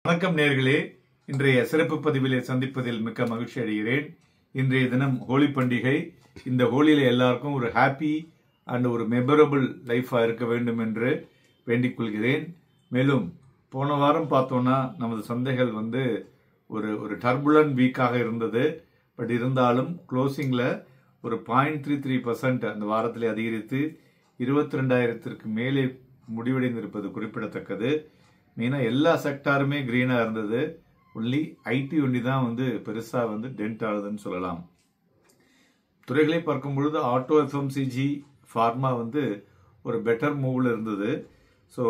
வணக்கம் நேயர்களே, இன்றைய சிறப்பு பதிவிலே சந்திப்பதில் மிக்க மகிழ்ச்சி அடைகிறேன். இன்றைய தினம் ஹோலி பண்டிகை. இந்த ஹோலியில எல்லாருக்கும் ஒரு ஹாப்பி அண்ட் ஒரு மெமரபிள் லைஃபா இருக்க வேண்டும் என்று வேண்டிக் கொள்கிறேன். மேலும் போன வாரம் பார்த்தோம்னா நமது சந்தைகள் ஒரு டர்புலன்ட் வீக்காக இருந்தது. பட் இருந்தாலும் க்ளோசிங்ல ஒரு 0.33% அந்த வாரத்தில் அதிகரித்து 22,000 மேலே முடிவடைந்திருப்பது குறிப்பிடத்தக்கது. மெயினாக எல்லா செக்டாருமே கிரீனா இருந்தது. ஒன்லி ஐடி ஒண்டி தான் பெருசா டென்ட் ஆகுதுன்னு சொல்லலாம். துறைகளை பார்க்கும் பொழுது ஆட்டோ, எஃப்எம்சிஜி, ஃபார்மா ஒரு பெட்டர் மூவ்ல இருந்தது. ஸோ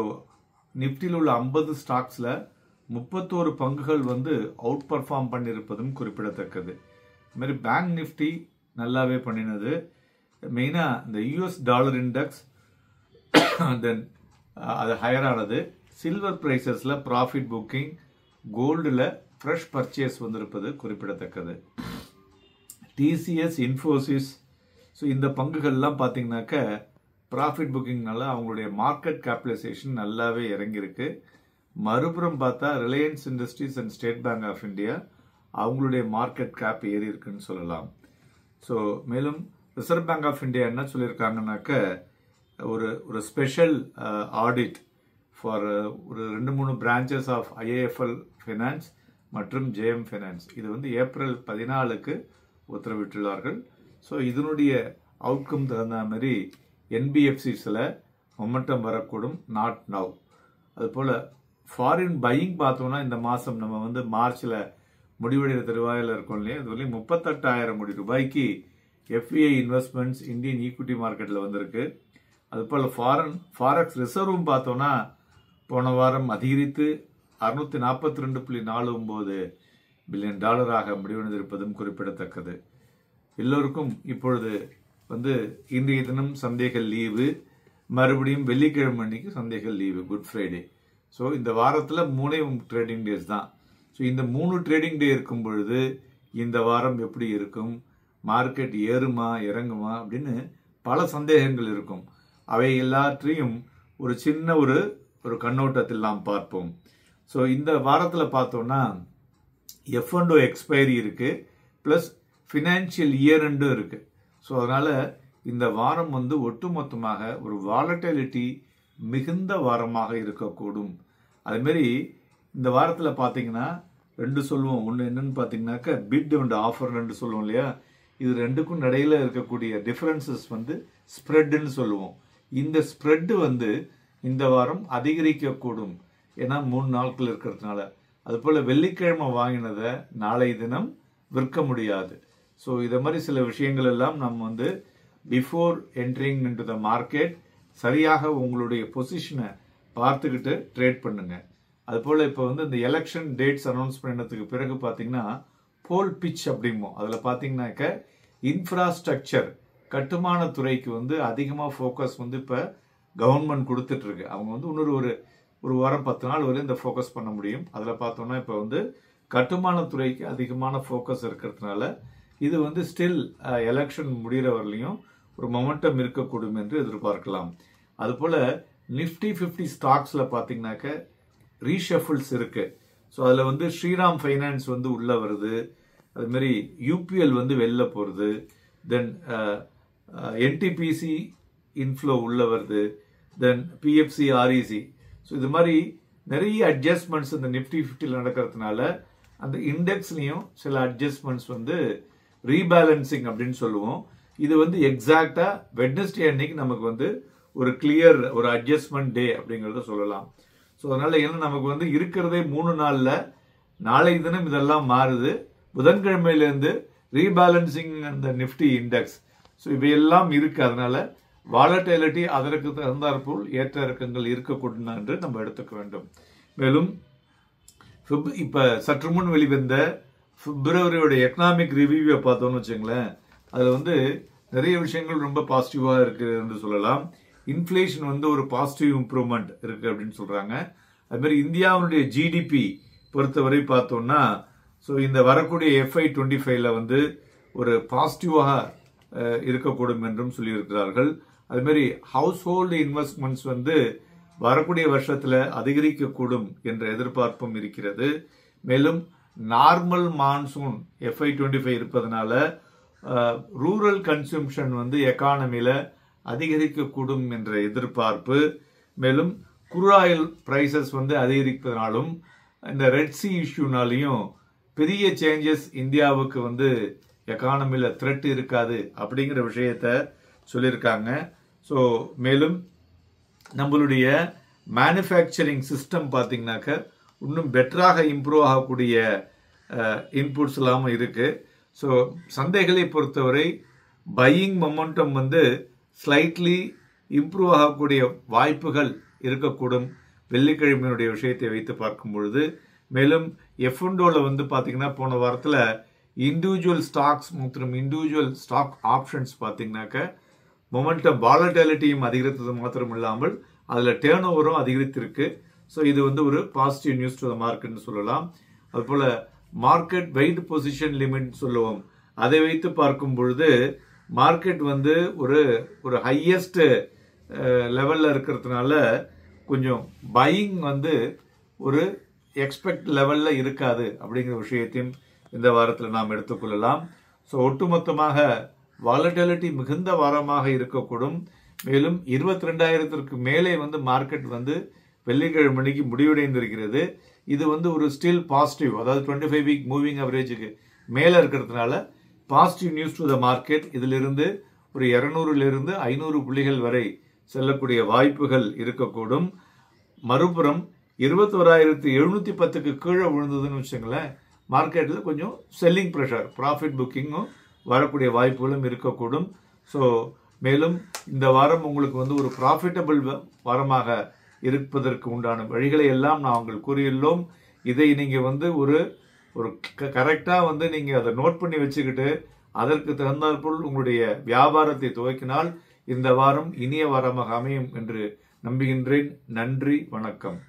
நிப்டியில் உள்ள 50 ஸ்டாக்ஸ்ல 31 பங்குகள் அவுட் பர்ஃபார்ம் பண்ணியிருப்பதும் குறிப்பிடத்தக்கது. இது மாதிரி பேங்க் நிப்டி நல்லாவே பண்ணினது. மெயினா இந்த யூஎஸ் டாலர் இண்டெக்ஸ் தென் அது ஹையர் ஆனது. சில்வர் பிரைசஸ்ல ப்ராஃபிட் புக்கிங், கோல்டுல ஃப்ரெஷ் பர்ச்சேஸ் வந்திருப்பது குறிப்பிடத்தக்கது. டிசிஎஸ், இன்ஃபோசிஸ், ஸோ இந்த பங்குகள்லாம் பார்த்தீங்கன்னாக்க ப்ராஃபிட் புக்கிங்னால அவங்களுடைய மார்க்கெட் கேபிடலைசேஷன் நல்லாவே இறங்கியிருக்கு. மறுபுறம் பார்த்தா Reliance Industries and State Bank of India அவங்களுடைய மார்க்கெட் கேப் ஏறி இருக்குன்னு சொல்லலாம். ஸோ மேலும் ரிசர்வ் பேங்க் ஆஃப் இந்தியா என்ன சொல்லியிருக்காங்கன்னாக்க ஒரு ஸ்பெஷல் ஆடிட் ஃபார் ஒரு 2-3 பிரான்ச்சஸ் ஆஃப் ஐஏஎஃப்எல் ஃபைனான்ஸ் மற்றும் ஜேஎம் ஃபைனான்ஸ் இது ஏப்ரல் 14க்கு உத்தரவிட்டுள்ளார்கள். ஸோ இதனுடைய அவுட்கம் தகுந்த மாதிரி என்பிஎஃப்சிஸில் மொமெண்டம் வரக்கூடும், நாட் நவ். அதுபோல் ஃபாரின் பையிங் பார்த்தோம்னா இந்த மாதம் நம்ம மார்ச்சில் முடிவடைகிற தருவாயில் இருக்கோம் இல்லையா, இது 38,000 கோடி ரூபாய்க்கு எஃப்ஐஐ இன்வெஸ்ட்மெண்ட்ஸ் இந்தியன் ஈக்விட்டி மார்க்கெட்டில் வந்திருக்கு. அதுபோல் ஃபாரெக்ஸ் ரிசர்வும் பார்த்தோம்னா போன வாரம் அதிகரித்து $642.49 பில்லியன் முடிவடைந்திருப்பதும் குறிப்பிடத்தக்கது. எல்லோருக்கும் இப்பொழுது இன்றைய தினம் சந்தைகள் லீவு, மறுபடியும் வெள்ளிக்கிழமை அன்னைக்கு சந்தைகள் லீவு, குட் ஃப்ரைடே. ஸோ இந்த வாரத்தில் 3 ட்ரேடிங் டேஸ் தான். ஸோ இந்த 3 ட்ரேடிங் டே இருக்கும் பொழுது இந்த வாரம் எப்படி இருக்கும், மார்க்கெட் ஏறுமா இறங்குமா அப்படின்னு பல சந்தேகங்கள் இருக்கும். அவை எல்லாற்றையும் ஒரு சின்ன ஒரு கண்ணோட்டத்தில் நாம் பார்ப்போம். ஸோ இந்த வாரத்தில் பார்த்தோம்னா F&O எக்ஸ்பைரி இருக்கு, பிளஸ் ஃபினான்ஷியல் இயர் எண்டும் இருக்கு. ஸோ அதனால இந்த வாரம் ஒட்டுமொத்தமாக ஒரு வாலட்டிலிட்டி மிகுந்த வாரமாக இருக்கக்கூடும். அதேமாரி இந்த வாரத்தில் பார்த்தீங்கன்னா 2 சொல்லுவோம். ஒன்று என்னன்னு பார்த்தீங்கன்னாக்க பிட் அண்ட் ஆஃபர் 2 சொல்லுவோம் இல்லையா, இது 2க்கும் இடையில இருக்கக்கூடிய டிஃபரன்சஸ் ஸ்ப்ரெட்னு சொல்லுவோம். இந்த ஸ்ப்ரெட் இந்த வாரம் அதிகரிக்கக்கூடும், ஏன்னா 3 நாட்கள் இருக்கிறதுனால. அதுபோல வெள்ளிக்கிழமை வாங்கினதை நாளை தினம் விற்க முடியாது. ஸோ இதை மாதிரி சில விஷயங்கள் எல்லாம் நம்ம before entering into the market சரியாக உங்களுடைய பொசிஷனை பார்த்துக்கிட்டு ட்ரேட் பண்ணுங்க. அதுபோல இப்போ இந்த எலெக்ஷன் டேட்ஸ் அனௌன்ஸ் பண்ணதுக்கு பிறகு பார்த்தீங்கன்னா போல் பிச் அப்படிமோ, அதில் பார்த்தீங்கன்னாக்க இன்ஃப்ராஸ்ட்ரக்சர் கட்டுமான துறைக்கு அதிகமாக ஃபோக்கஸ் இப்போ கவர்மெண்ட் கொடுத்துட்டு இருக்கு. அவங்க இன்னொரு ஒரு வாரம் 10 நாள் வரை இந்த ஃபோக்கஸ் பண்ண முடியும். அதில் பார்த்தோம்னா இப்போ கட்டுமான துறைக்கு அதிகமான ஃபோக்கஸ் இருக்கிறதுனால இது ஸ்டில் எலெக்ஷன் முடிகிற வரலையும் ஒரு மொமெண்டம் இருக்கக்கூடும் என்று எதிர்பார்க்கலாம். அதுபோல நிஃப்டி 50 ஸ்டாக்ஸ்ல பார்த்தீங்கன்னாக்க ரீஷஃபிள்ஸ் இருக்கு. ஸோ அதில் ஸ்ரீராம் ஃபைனான்ஸ் உள்ள வருது, அது மாதிரி யூபிஎல் வெளில போகிறது, தென் என்டிபிசி இன்ஃப்ளோ உள்ள வருது, தென் பிஎஃப்சி, ஆர்இசி. ஸோ இது மாதிரி நிறைய அட்ஜஸ்ட்மெண்ட்ஸ் இந்த நிஃப்டி 50 நடக்கிறதுனால அந்த இண்டெக்ஸ்லையும் சில அட்ஜஸ்ட்மெண்ட்ஸ் ரீபேலன்சிங் அப்படின்னு சொல்லுவோம். இது எக்ஸாக்டா வெட்னஸ்டே அன்னைக்கு நமக்கு ஒரு கிளியர் ஒரு அட்ஜஸ்ட்மெண்ட் டே அப்படிங்கறத சொல்லலாம். ஸோ அதனால ஏன்னா நமக்கு இருக்கிறதே 3 நாள்ல நாளை தினம் இதெல்லாம் மாறுது. புதன்கிழமையிலேருந்து ரீபேலன்சிங் அந்த நிஃப்டி இண்டெக்ஸ். ஸோ இவையெல்லாம் இருக்கு. அதனால வாலட்டிலிட்டி அதற்கு தகுந்தாற்போல் ஏற்ற இறக்கங்கள் இருக்கக்கூடும் என்று நம்ம எடுத்துக்க வேண்டும். மேலும் இப்ப சற்று முன் வெளிவந்த பிப்ரவரியோட எக்கனாமிக் ரிவ்யூவை பார்த்தோம்னு வச்சுங்களேன், அதுல நிறைய விஷயங்கள் ரொம்ப பாசிட்டிவா இருக்கு என்று சொல்லலாம். இன்ஃபிளேஷன் ஒரு பாசிட்டிவ் இம்ப்ரூவ்மெண்ட் இருக்கு அப்படின்னு சொல்றாங்க. அது மாதிரி இந்தியாவுடைய ஜிடிபி பொறுத்தவரை பார்த்தோம்னா ஸோ இந்த வரக்கூடிய FY25ல ஒரு பாசிட்டிவாக இருக்கக்கூடும் என்றும் சொல்லியிருக்கிறார்கள். அது மாதிரி ஹவுஸ் ஹோல்டு இன்வெஸ்ட்மெண்ட்ஸ் வரக்கூடிய வருஷத்துல அதிகரிக்கக்கூடும் என்ற எதிர்பார்ப்பும் இருக்கிறது. மேலும் நார்மல் மான்சூன் FY25 இருப்பதனால ரூரல் கன்சம்ஷன் வந்து எக்கானமில அதிகரிக்கக்கூடும் என்ற எதிர்பார்ப்பு. மேலும் குரூட் ஆயில் பிரைசஸ் வந்து அதிகரிப்பதனாலும் இந்த ரெட் சி இஷ்யூனாலையும் பெரிய சேஞ்சஸ் இந்தியாவுக்கு வந்து எக்கானமில த்ரெட் இருக்காது அப்படிங்கிற விஷயத்த சொல்லியிருக்காங்க. ஸோ மேலும் நம்மளுடைய மேனுஃபேக்சரிங் சிஸ்டம் பார்த்தீங்கன்னாக்க இன்னும் பெட்டராக இம்ப்ரூவ் ஆகக்கூடிய இன்புட்ஸ் இல்லாமல் இருக்கு. ஸோ சந்தைகளை பொறுத்தவரை பையிங் மொமெண்டம் வந்து ஸ்லைட்லி இம்ப்ரூவ் ஆகக்கூடிய வாய்ப்புகள் இருக்கக்கூடும் வெள்ளிக்கிழமையினுடைய விஷயத்தை வைத்து பார்க்கும் பொழுது. மேலும் F&Oல வந்து பார்த்தீங்கன்னா போன வாரத்தில் இண்டிவிஜுவல் ஸ்டாக்ஸ் மற்றும் இண்டிவிஜுவல் ஸ்டாக் ஆப்ஷன்ஸ் பார்த்தீங்கன்னாக்க மொமெண்டம் வாலட்டிலிட்டியும் அதிகரித்தது மாத்திரம் இல்லாமல் அதில் டேர்ன் ஓவரும் அதிகரித்திருக்கு. ஸோ இது வந்து ஒரு பாசிட்டிவ் நியூஸ் டு த மார்க்கெட்னு சொல்லலாம். அதுபோல் மார்க்கெட் வெயிட் பொசிஷன் லிமிட் சொல்லுவோம், அதை வைத்து பார்க்கும் பொழுது மார்க்கெட் வந்து ஒரு ஹையஸ்ட் லெவலில் இருக்கிறதுனால கொஞ்சம் பையிங் வந்து ஒரு எக்ஸ்பெக்ட் லெவலில் இருக்காது அப்படிங்கிற விஷயத்தையும் இந்த வாரத்தில் நாம் எடுத்துக்கொள்ளலாம். ஸோ ஒட்டுமொத்தமாக வாலட்டிலிட்டி மிகுந்த வாரமாக இருக்கக்கூடும். மேலும் 22,000க்கு மேலே வந்து மார்க்கெட் வந்து வெள்ளிக்கிழமைக்கு முடிவடைந்திருக்கிறது. இது வந்து ஒரு ஸ்டில் பாசிட்டிவ், அதாவது 25 வீக் மூவிங் அவரேஜுக்கு மேலே இருக்கிறதுனால positive news to the market. இதிலிருந்து ஒரு 200லிருந்து 500 புள்ளிகள் வரை செல்லக்கூடிய வாய்ப்புகள் இருக்கக்கூடும். மறுபுறம் 21,710க்கு கீழே விழுந்ததுன்னு வச்சுங்களேன், மார்க்கெட்டில் கொஞ்சம் செல்லிங் ப்ரெஷர், ப்ராஃபிட் புக்கிங்கும் வரக்கூடிய வாய்ப்புகளும் இருக்கக்கூடும். ஸோ மேலும் இந்த வாரம் உங்களுக்கு வந்து ஒரு ப்ராஃபிட்டபிள் வாரமாக இருப்பதற்கு உண்டான வழிகளை எல்லாம் நாங்கள் கூறியுள்ளோம். இதை நீங்கள் வந்து ஒரு கரெக்டாக வந்து நீங்கள் அதை நோட் பண்ணி வச்சுக்கிட்டு அதற்கு தகுந்தாற்போல் உங்களுடைய வியாபாரத்தை துவக்கினால் இந்த வாரம் இனிய வாரமாக அமையும் என்று நம்புகின்றேன். நன்றி, வணக்கம்.